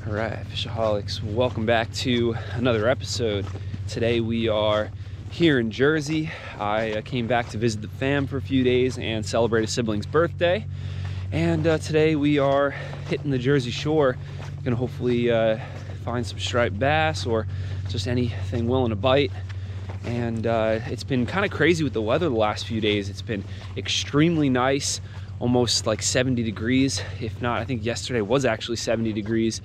All right, Fishaholics, welcome back to another episode. Today we are here in Jersey. I came back to visit the fam for a few days and celebrate a sibling's birthday. And today we are hitting the Jersey shore. Gonna hopefully find some striped bass or just anything willing to bite. And it's been kind of crazy with the weather the last few days. It's been extremely nice, almost like 70 degrees. If not, I think yesterday was actually 70 degrees.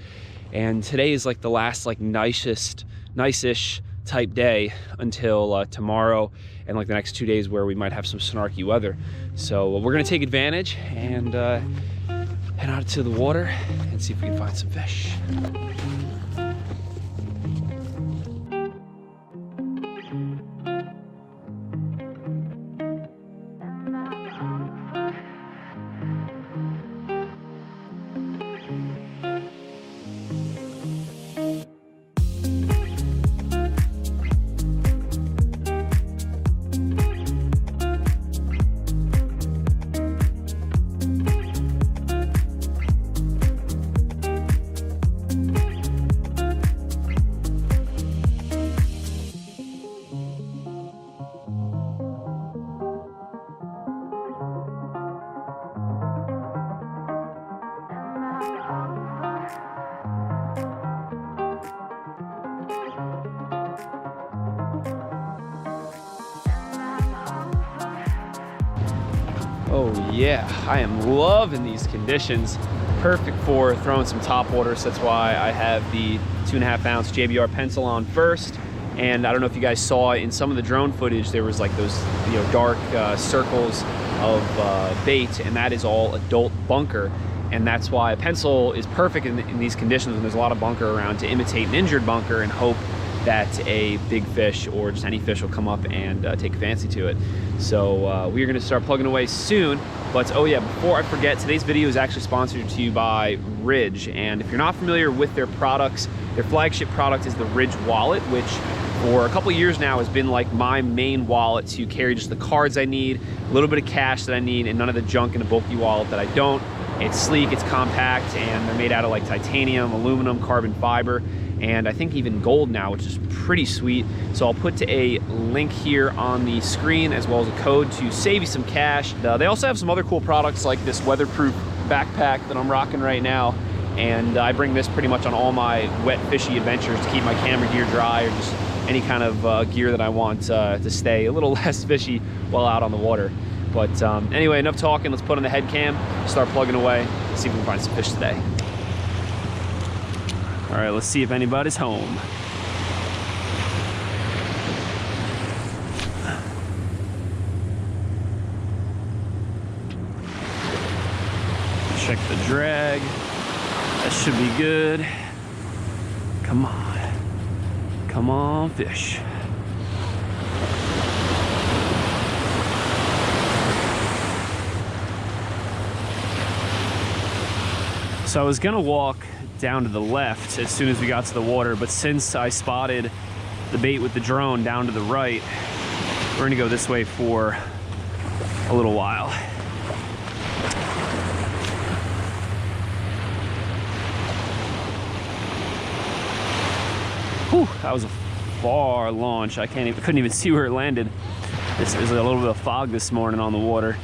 And today is like the last like nice-ish type day until tomorrow and like the next 2 days where we might have some snarky weather. So we're gonna take advantage and head out to the water and see if we can find some fish. Oh yeah, I am loving these conditions. Perfect for throwing some top water, so that's why I have the 2.5 ounce JBR pencil on first. And I don't know if you guys saw in some of the drone footage, there was like those dark circles of bait, and that is all adult bunker. And that's why a pencil is perfect in these conditions when there's a lot of bunker around, to imitate an injured bunker and hope that a big fish or just any fish will come up and take a fancy to it. So we are gonna start plugging away soon. But oh yeah, before I forget, today's video is actually sponsored to you by Ridge. And if you're not familiar with their products, their flagship product is the Ridge wallet, which for a couple years now has been like my main wallet to carry just the cards I need, a little bit of cash that I need, and none of the junk in a bulky wallet that I don't. It's sleek, it's compact, and they're made out of like titanium, aluminum, carbon fiber, and I think even gold now, which is pretty sweet. So I'll put a link here on the screen as well as a code to save you some cash. They also have some other cool products like this weatherproof backpack that I'm rocking right now. And I bring this pretty much on all my wet fishy adventures to keep my camera gear dry, or just any kind of gear that I want to stay a little less fishy while out on the water. But anyway, enough talking. Let's put on the head cam, start plugging away, see if we can find some fish today. All right, let's see if anybody's home. Check the drag. That should be good. Come on. Come on, fish. So I was gonna walk down to the left as soon as we got to the water, but since I spotted the bait with the drone down to the right, we're gonna go this way for a little while. Whew, that was a far launch. Couldn't even see where it landed. There's a little bit of fog this morning on the water.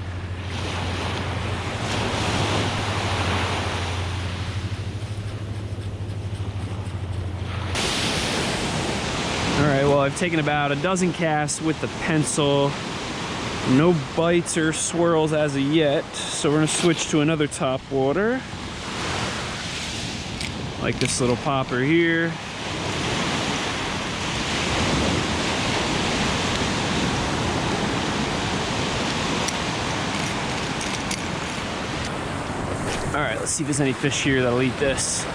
All right, well, I've taken about a dozen casts with the pencil. No bites or swirls as of yet, so we're gonna switch to another top water. Like this little popper here. All right, let's see if there's any fish here that'll eat this.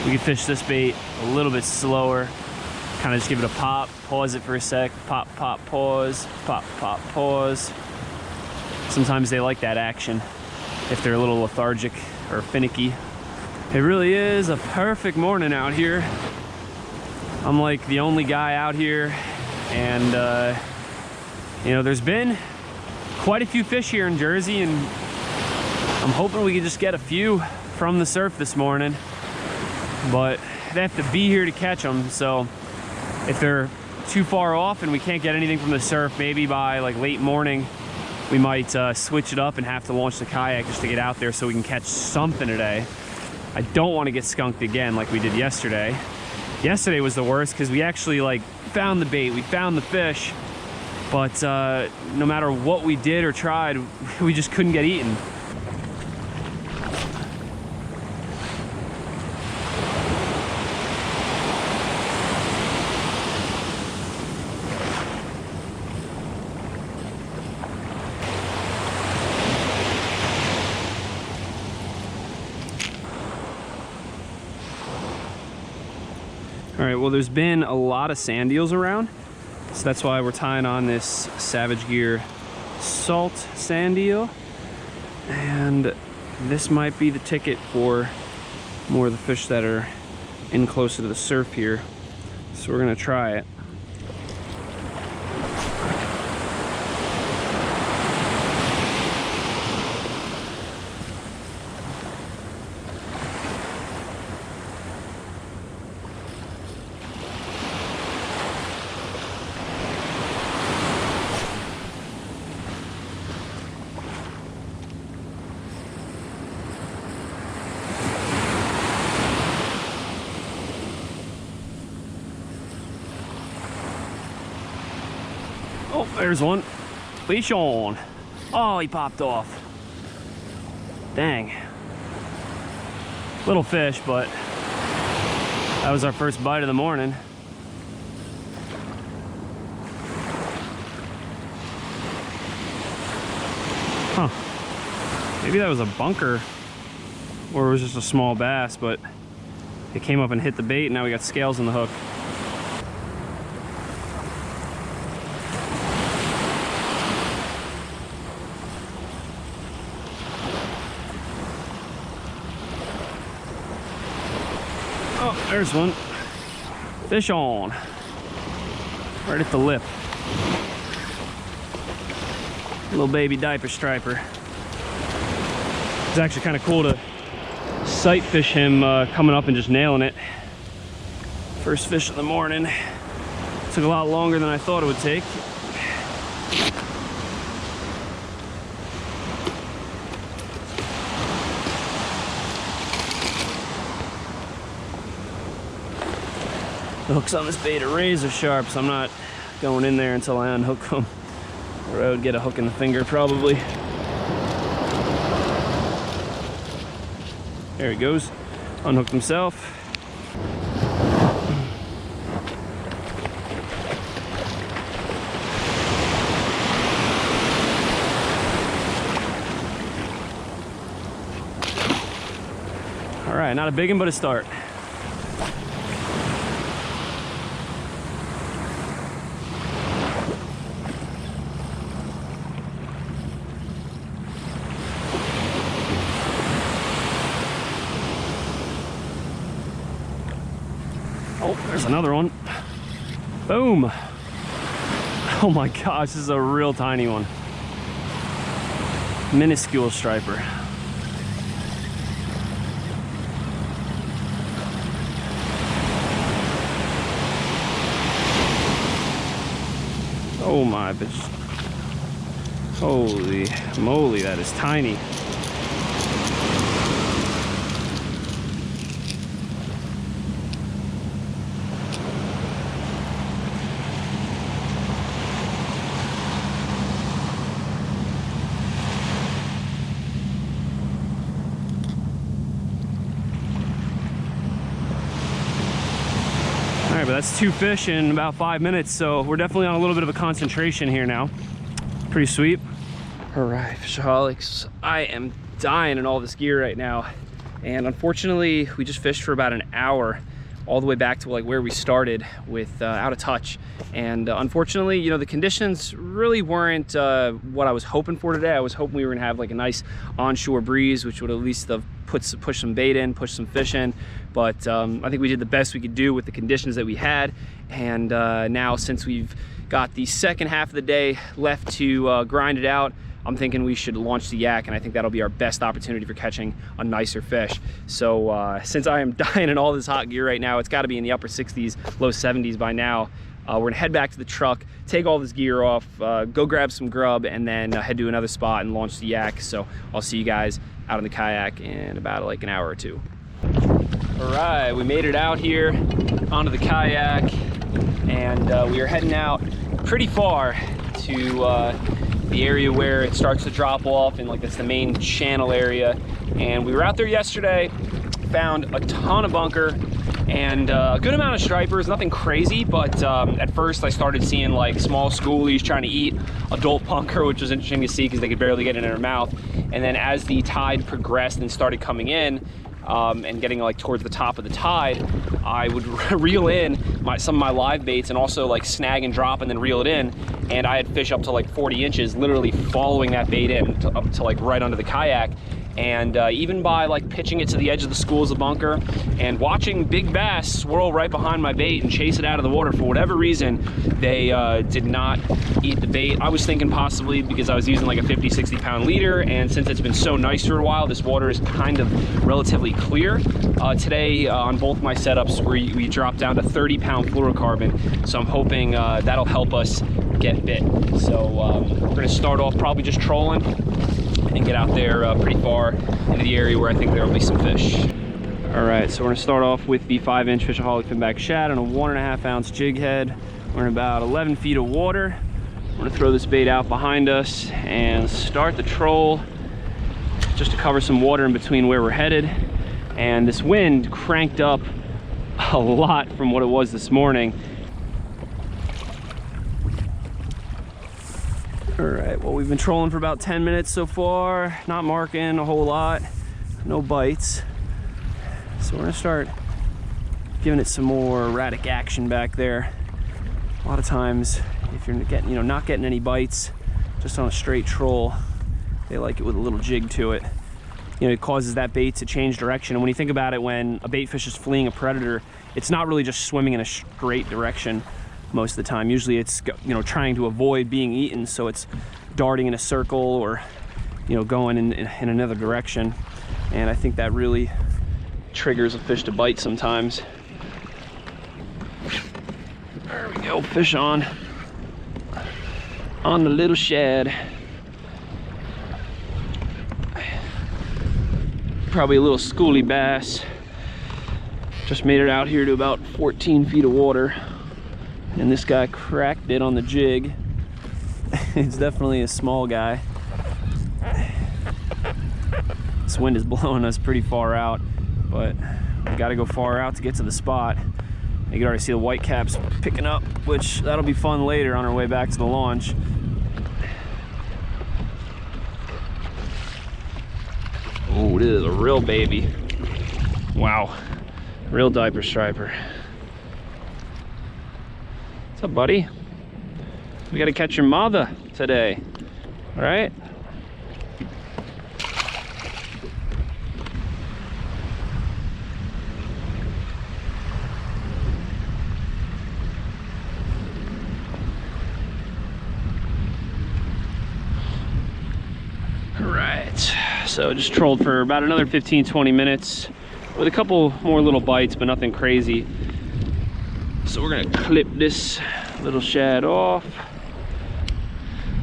We can fish this bait a little bit slower. Kind of just give it a pop, pause it for a sec, pop, pop, pause, pop, pop, pause. Sometimes they like that action if they're a little lethargic or finicky. It really is a perfect morning out here. I'm like the only guy out here, and you know, there's been quite a few fish here in Jersey, and I'm hoping we can just get a few from the surf this morning, but they have to be here to catch them. So if they're too far off and we can't get anything from the surf, maybe by like late morning, we might switch it up and have to launch the kayak just to get out there so we can catch something today. I don't want to get skunked again like we did yesterday. Yesterday was the worst because we actually like found the bait, we found the fish, but no matter what we did or tried, we just couldn't get eaten. All right, well, there's been a lot of sand eels around, so that's why we're tying on this Savage Gear Salt sand eel. And this might be the ticket for more of the fish that are in closer to the surf here. So we're gonna try it. Oh, there's one. Fish on. Oh, he popped off. Dang. Little fish, but that was our first bite of the morning. Huh. Maybe that was a bunker, or it was just a small bass, but it came up and hit the bait, and now we got scales in the hook. Oh, there's one. Fish on. Right at the lip. Little baby diaper striper. It's actually kind of cool to sight fish him coming up and just nailing it. First fish of the morning. Took a lot longer than I thought it would take. The hooks on this bait are razor sharp, so I'm not going in there until I unhook them, or I would get a hook in the finger probably. There he goes, unhooked himself. All right, not a big one, but a start. Oh, there's another one. Boom. Oh my gosh, this is a real tiny one. Minuscule striper. Oh my bitch. Holy moly, that is tiny. All right, but that's 2 fish in about 5 minutes, so we're definitely on a little bit of a concentration here now. Pretty sweet. All right, Fishaholics, I am dying in all this gear right now, and unfortunately we just fished for about an hour all the way back to like where we started with out of touch. And unfortunately, you know, the conditions really weren't what I was hoping for today. I was hoping we were gonna have like a nice onshore breeze, which would at least have push some bait in, push some fish in. But I think we did the best we could do with the conditions that we had. And now, since we've got the second half of the day left to grind it out, I'm thinking we should launch the yak, and I think that'll be our best opportunity for catching a nicer fish. So since I am dying in all this hot gear right now, it's got to be in the upper 60s, low 70s by now. We're gonna head back to the truck, take all this gear off, go grab some grub, and then head to another spot and launch the yak. So I'll see you guys out on the kayak in about like an hour or two. All right, we made it out here onto the kayak, and we are heading out pretty far to the area where it starts to drop off, and like that's the main channel area. And we were out there yesterday, found a ton of bunker and a good amount of stripers, nothing crazy, but at first I started seeing like small schoolies trying to eat adult bunker, which was interesting to see because they could barely get it in their mouth. And then as the tide progressed and started coming in, and getting like towards the top of the tide, I would reel in some of my live baits and also like snag and drop and then reel it in. And I had fish up to like 40 inches, literally following that bait in up to like right under the kayak. And even by like pitching it to the edge of the schools of bunker and watching big bass swirl right behind my bait and chase it out of the water, for whatever reason, they did not eat the bait. I was thinking possibly because I was using like a 50-60 pound leader, and since it's been so nice for a while, this water is kind of relatively clear. Today on both my setups, we dropped down to 30 pound fluorocarbon, so I'm hoping that'll help us get bit. So we're gonna start off probably just trolling and get out there pretty far into the area where I think there will be some fish. All right, so we're gonna start off with the 5-inch FishAholic finback shad on a 1.5 ounce jig head. We're in about 11 feet of water. We're gonna throw this bait out behind us and start the troll just to cover some water in between where we're headed. And this wind cranked up a lot from what it was this morning. All right, well, we've been trolling for about 10 minutes so far, not marking a whole lot, no bites. So we're gonna start giving it some more erratic action back there. A lot of times, if you're getting, not getting any bites, just on a straight troll, they like it with a little jig to it. It causes that bait to change direction. And when you think about it, when a bait fish is fleeing a predator, it's not really just swimming in a straight direction most of the time. Usually it's trying to avoid being eaten, so it's darting in a circle or going in another direction. And I think that really triggers a fish to bite sometimes. There we go, fish on the little shad. Probably a little schoolie bass. Just made it out here to about 14 feet of water. And this guy cracked it on the jig. It's definitely a small guy. This wind is blowing us pretty far out, but we gotta go far out to get to the spot. You can already see the white caps picking up, which that'll be fun later on our way back to the launch. Oh, this is a real baby. Wow, real diaper striper. What's up, buddy? We gotta catch your mother today, all right? All right, so just trolled for about another 15-20 minutes with a couple more little bites, but nothing crazy. So we're gonna clip this little shad off.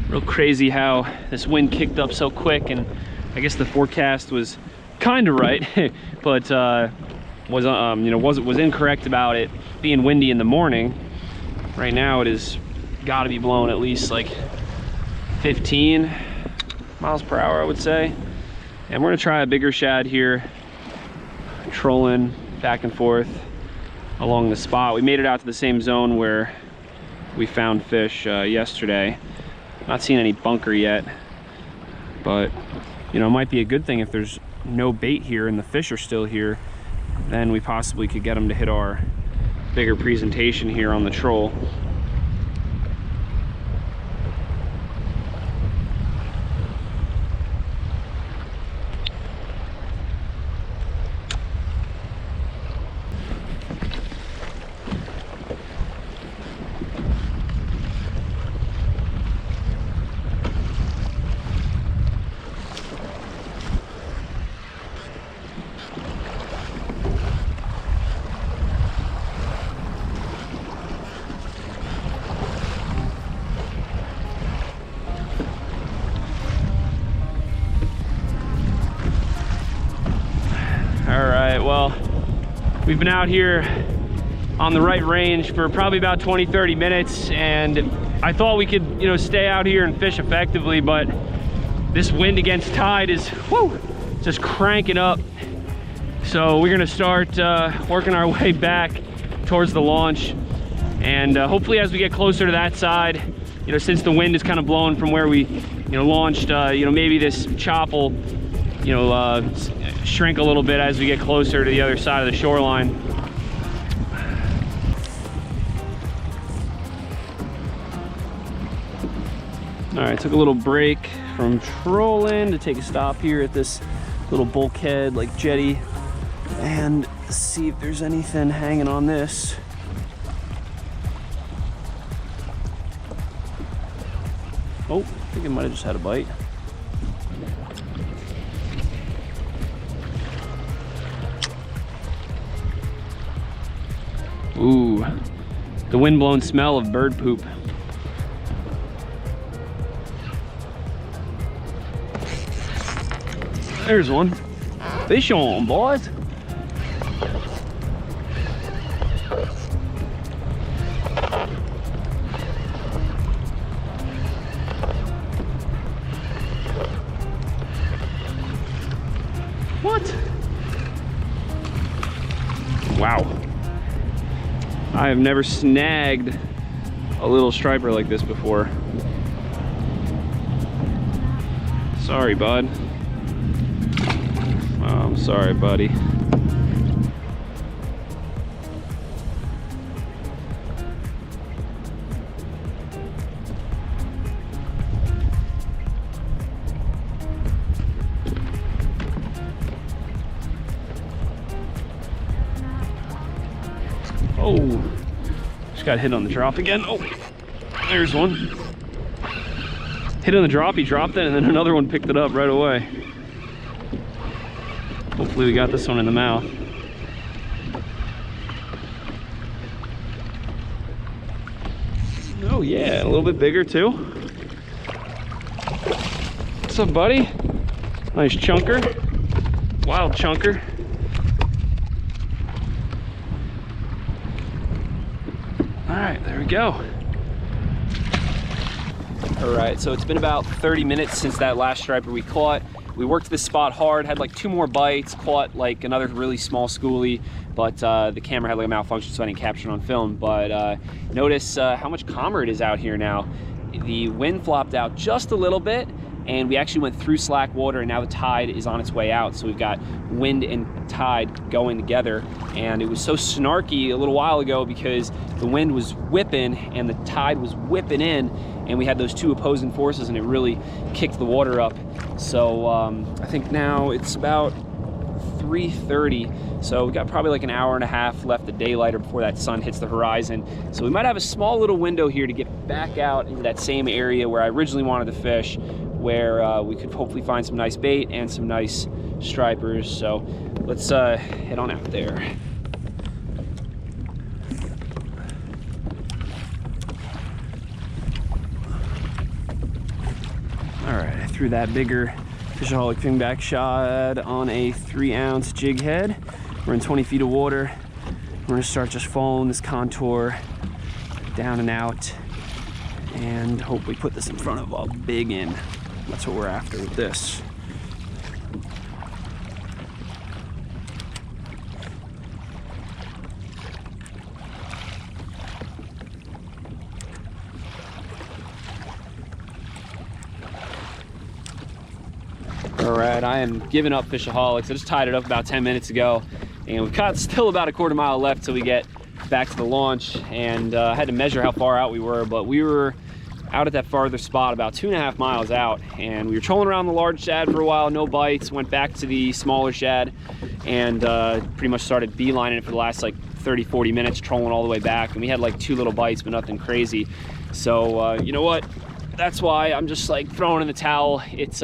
Real crazy how this wind kicked up so quick, and I guess the forecast was kind of right, but was incorrect about it being windy in the morning. Right now it is got to be blowing at least like 15 miles per hour, I would say. And we're gonna try a bigger shad here, trolling back and forth along the spot. We made it out to the same zone where we found fish yesterday. Not seeing any bunker yet, but it might be a good thing if there's no bait here and the fish are still here. Then we possibly could get them to hit our bigger presentation here on the troll. well, we've been out here on the right range for probably about 20-30 minutes, and I thought we could, you know, stay out here and fish effectively, but this wind against tide is, whoo, just cranking up. So we're gonna start working our way back towards the launch, and hopefully as we get closer to that side, you know, since the wind is kind of blowing from where we, you know, launched, you know, maybe this chop will, you know, shrink a little bit as we get closer to the other side of the shoreline. All right, took a little break from trolling to take a stop here at this little bulkhead like jetty and see if there's anything hanging on this. Oh, I think it might have just had a bite. Ooh, the wind-blown smell of bird poop. There's one. Fish on, boys. What? Wow. I have never snagged a little striper like this before. Sorry, bud. Oh, I'm sorry, buddy. Oh, just got hit on the drop again. Oh, there's one. Hit on the drop, he dropped it, and then another one picked it up right away. Hopefully we got this one in the mouth. Oh yeah, a little bit bigger too. What's up, buddy? Nice chunker, wild chunker. All right, there we go. All right, so it's been about 30 minutes since that last striper we caught. We worked this spot hard, had like 2 more bites, caught like another really small schoolie, but the camera had like a malfunction, so I didn't capture it on film. But notice how much calmer it is out here now. The wind flopped out just a little bit, and we actually went through slack water, and now the tide is on its way out. So we've got wind and tide going together, and it was so snarky a little while ago because the wind was whipping and the tide was whipping in, and we had those 2 opposing forces, and it really kicked the water up. So I think now it's about 3:30, so we got probably like an hour and a half left of daylight or before that sun hits the horizon. So we might have a small little window here to get back out into that same area where I originally wanted to fish, where we could hopefully find some nice bait and some nice stripers. So let's head on out there. All right, I threw that bigger FishAholic finback shad on a 3-ounce jig head. We're in 20 feet of water. We're gonna start just following this contour down and out, and hopefully put this in front of a big in. That's what we're after with this. All right, I am giving up FishAholics. I just tied it up about 10 minutes ago, and we've got still about a quarter mile left till we get back to the launch. And I had to measure how far out we were, but we were out at that farther spot about 2.5 miles out, and we were trolling around the large shad for a while, no bites. Went back to the smaller shad and pretty much started beelining it for the last like 30-40 minutes, trolling all the way back, and we had like 2 little bites, but nothing crazy. So you know what, that's why I'm just like throwing in the towel. It's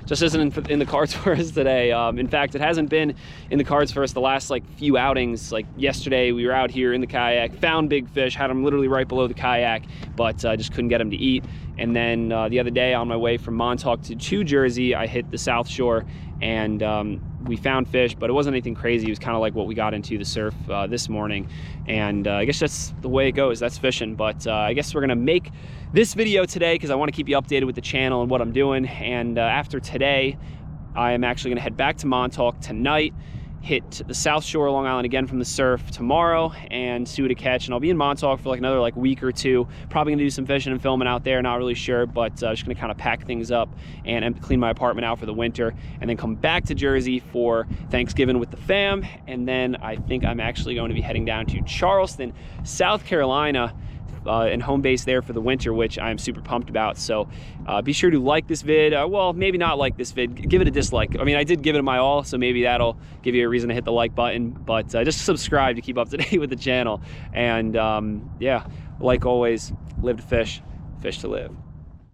just isn't in the cards for us today. In fact, it hasn't been in the cards for us the last like few outings. Like yesterday, we were out here in the kayak, found big fish, had them literally right below the kayak, but just couldn't get them to eat. And then the other day on my way from Montauk to Jersey, I hit the South Shore and we found fish, but it wasn't anything crazy. It was kind of like what we got into the surf this morning, and I guess that's the way it goes. That's fishing. But I guess we're gonna make this video today because I want to keep you updated with the channel and what I'm doing. And after today, I am actually gonna head back to Montauk tonight, hit the South Shore, Long Island again from the surf tomorrow, and see what to catch. And I'll be in Montauk for like another week or two. Probably gonna do some fishing and filming out there, not really sure, but just gonna kind of pack things up and clean my apartment out for the winter, and then come back to Jersey for Thanksgiving with the fam. And then I think I'm actually going to be heading down to Charleston, South Carolina, and home base there for the winter, which I'm super pumped about. So be sure to like this vid. Well, maybe not like this vid, give it a dislike. I mean, I did give it my all, so maybe that'll give you a reason to hit the like button, but just subscribe to keep up to date with the channel. And yeah, like always, live to fish, fish to live.